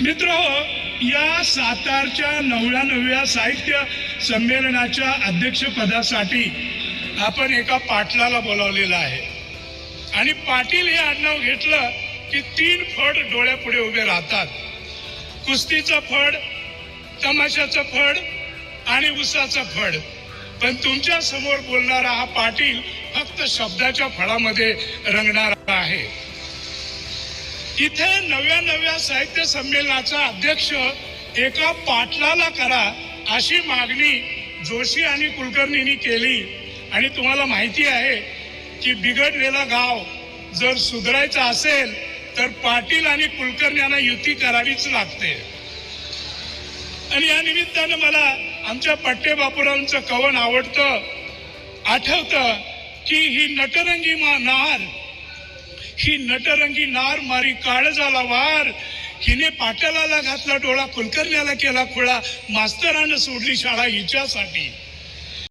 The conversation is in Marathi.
मित्रहो, या सातारच्या 99व्या साहित्य संमेलनाच्या अध्यक्षपदासाठी आपण एका पाटलाला बोलावलेलं आहे आणि पाटील हे आडनाव घेतलं की 3 फड डोळ्यापुढे उभे राहतात. कुस्तीचं फड, तमाशाचं फड आणि उसाचं फड. पण तुमच्या समोर बोलणारा हा पाटील फक्त शब्दाच्या फळामध्ये रंगणारा आहे. इथे 99व्या साहित्य संमेलनाचा अध्यक्ष एका पाटलाला करा अशी मागणी जोशी आणि कुलकर्णींनी केली. आणि तुम्हाला माहिती आहे की बिघडलेला गाव जर सुधारायचा असेल तर पाटील आणि कुलकर्ण्यांना युती करावीच लागते. आणि या निमित्तानं मला आमच्या पट्टे बापूरावांचं कवन आवडतं. आठवतं की ही नटरंगी नार मारी काळजाला वार, हिने पाटलाला घातला डोळा, कुलकर्ण्याला केला खुळा, मास्तरानं सोडली शाळा हिच्यासाठी.